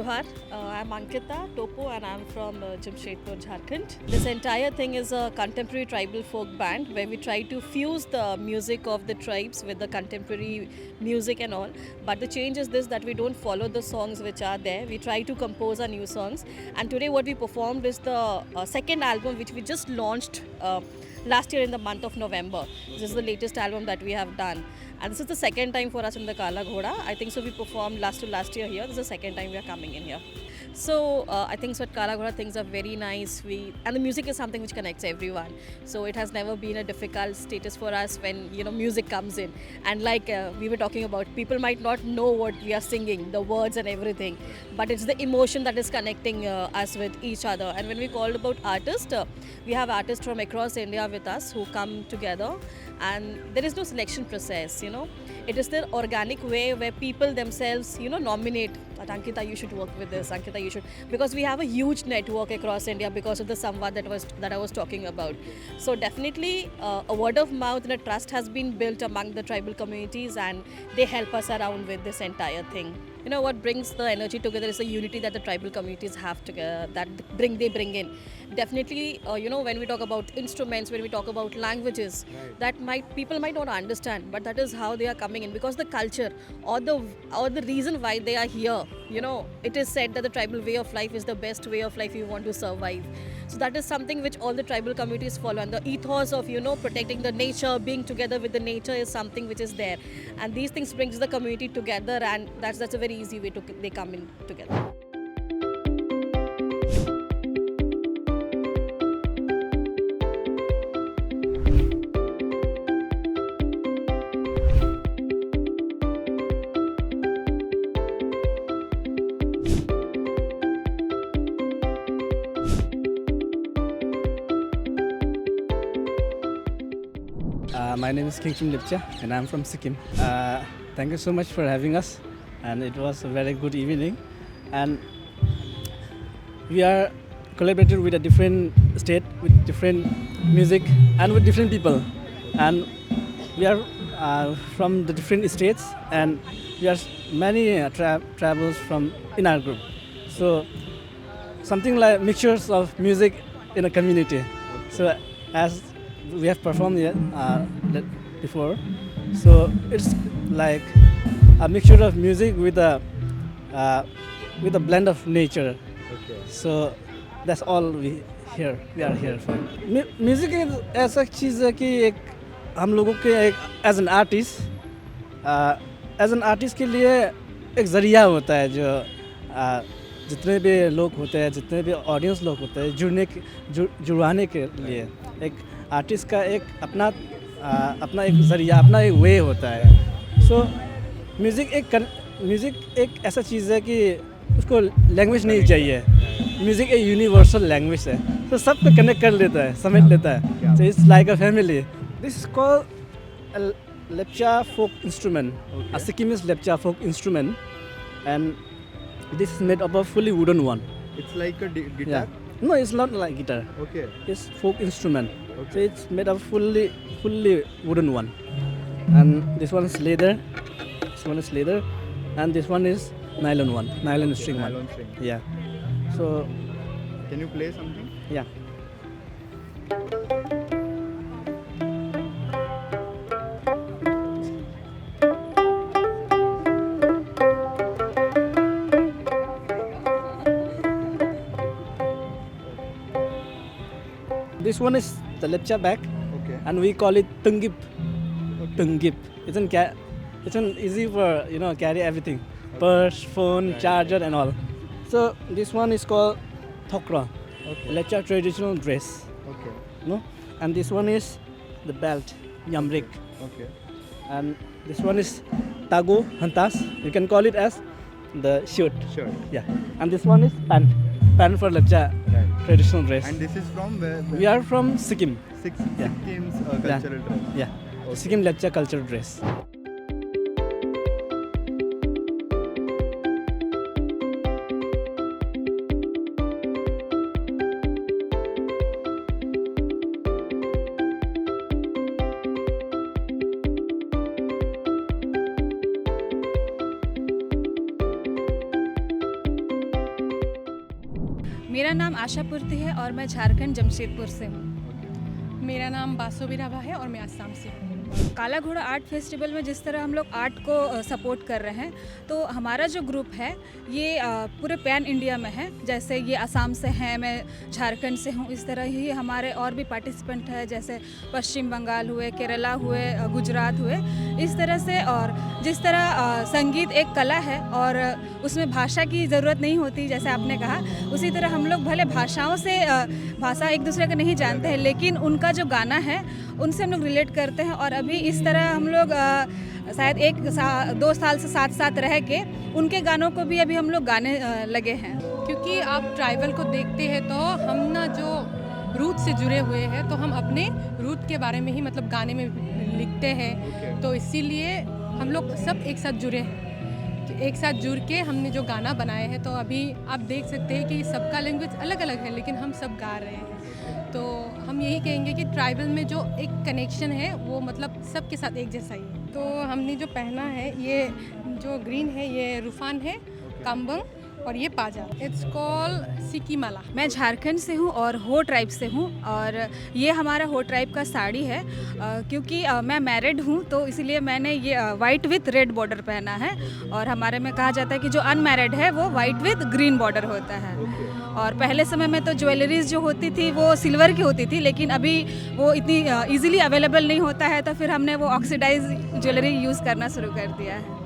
Johar. I'm Ankita Topo and I'm from Jamshedpur, Jharkhand. This entire thing is a contemporary tribal folk band where we try to fuse the music of the tribes with the contemporary music and all. But the change is this, that we don't follow the songs which are there. We try to compose our new songs. And today what we performed is the second album which we just launched last year in the month of November. This is the latest album that we have done. And this is the second time for us in the Kala Ghoda. I think so we performed last to last year here. This is the second time we are coming in here. So I think so at Kala Ghoda things are very nice. And the music is something which connects everyone. So it has never been a difficult status for us when music comes in. And like we were talking about, people might not know what we are singing, the words and everything, but it's the emotion that is connecting us with each other. And when we called about artists, we have artists from across India with us who come together, and there is no selection process. It is the organic way where people themselves nominate that Ankita you should work with this, Ankita you should, because we have a huge network across India because of the Samvad that I was talking about. So definitely a word of mouth and a trust has been built among the tribal communities, and they help us around with this entire thing. What brings the energy together is the unity that the tribal communities have together, that they bring in. Definitely, when we talk about instruments, when we talk about languages, that people might not understand, but that is how they are coming in, because the culture or the reason why they are here. It is said that the tribal way of life is the best way of life if you want to survive. So that is something which all the tribal communities follow, and the ethos of protecting the nature, being together with the nature is something which is there, and these things brings the community together, and that's a very easy way they come in together. My name is Kingchum Lepcha and I'm from Sikkim. Thank you so much for having us, and it was a very good evening. And we are collaborated with a different state, with different music and with different people. And we are from the different states, and we are many travels from in our group. So something like mixtures of music in a community. So as we have performed here before, so it's like a mixture of music with a blend of nature. Okay. So that's all we are here for. Music is ऐसा चीज़ है कि एक हम लोगों के एक as an artist के लिए एक ज़रिया होता है, जो जितने भी लोग होते हैं, जितने भी ऑडियंस लोग होते हैं, जुड़वाने के लिए एक आर्टिस्ट का एक अपना एक ज़रिया, अपना एक वे होता है. सो म्यूज़िक एक ऐसा चीज़ है कि उसको लैंग्वेज नहीं चाहिए. म्यूज़िक एक यूनिवर्सल लैंग्वेज है, तो सब को कनेक्ट कर लेता है, समेट लेता है. So it's like a family. This is called a lepcha folk instrument, a Sikkimese lepcha folk instrument, and this is made of a fully wooden one. It's like a guitar? Yeah. No, it's not like guitar. Okay. It's folk instrument. Okay. So it's made of fully wooden one. And this one is leather. This one is leather. And this one is nylon one. Nylon string one. Nylon string. Yeah. So, Can you play something? yeah. This one is the lepcha bag, Okay. and we call it tungip. Tungip. It's an easy for carry everything, purse, phone, Right. charger, and all. So this one is called thokra, Okay. lepcha traditional dress. Okay. And this one is the belt, yamrik, Okay. and this one is tago hantas. You can call it as the shirt. Sure. Yeah. And this one is pan for lepcha Right. traditional dress. And this is from where? We are from Sikkim. Yeah. Sikkim's cultural dress. Yeah. Sikkim lepcha cultural dress. मेरा नाम आशा पूर्ति है और मैं झारखंड जमशेदपुर से हूँ। मेरा नाम बासो बिरावा है और मैं असम से हूँ। काला घोड़ा आर्ट फेस्टिवल में जिस तरह हम लोग आर्ट को सपोर्ट कर रहे हैं, तो हमारा जो ग्रुप है ये पूरे पैन इंडिया में है। जैसे ये असम से हैं, मैं झारखंड से हूँ, इस तरह ही हमारे और भी पार्टिसिपेंट हैं, जैसे पश्चिम बंगाल हुए, केरला हुए, गुजरात हुए, इस तरह से। और जिस तरह संगीत एक कला है और उसमें भाषा की ज़रूरत नहीं होती, जैसे आपने कहा, उसी तरह हम लोग भले भाषाओं से भाषा एक दूसरे को नहीं जानते हैं, लेकिन उनका जो गाना है उनसे हम लोग रिलेट करते हैं। और अभी इस तरह हम लोग शायद 2 साल से साथ साथ रह के उनके गानों को भी अभी हम लोग गाने लगे हैं। क्योंकि आप ट्राइबल को देखते हैं तो हम ना जो रूट से जुड़े हुए हैं, तो हम अपने रूट के बारे में ही मतलब गाने में लिखते हैं। तो इसीलिए हम लोग सब एक साथ जुड़े हैं, एक साथ जुड़ के हमने जो गाना बनाए हैं। तो अभी आप देख सकते हैं कि सबका लैंग्वेज अलग अलग है, लेकिन हम सब गा रहे हैं। तो हम यही कहेंगे कि ट्राइबल में जो एक कनेक्शन है वो मतलब सबके साथ एक जैसा ही है। तो हमने जो पहना है, ये जो ग्रीन है ये रूफान है, काम्बंग, और ये पाजा। इट्स कॉल्ड सिकीमाला। मैं झारखंड से हूँ और हो ट्राइब से हूँ, और ये हमारा हो ट्राइब का साड़ी है। क्योंकि मैं मैरिड हूँ तो इसलिए मैंने ये वाइट विथ रेड बॉर्डर पहना है। और हमारे में कहा जाता है कि जो अनमैरिड है वो वाइट विथ ग्रीन बॉर्डर होता है। और पहले समय में तो ज्वेलरीज जो होती थी वो सिल्वर की होती थी, लेकिन अभी वो इतनी ईजिली अवेलेबल नहीं होता है, तो फिर हमने वो ऑक्सीडाइज ज्वेलरी यूज़ करना शुरू कर दिया है।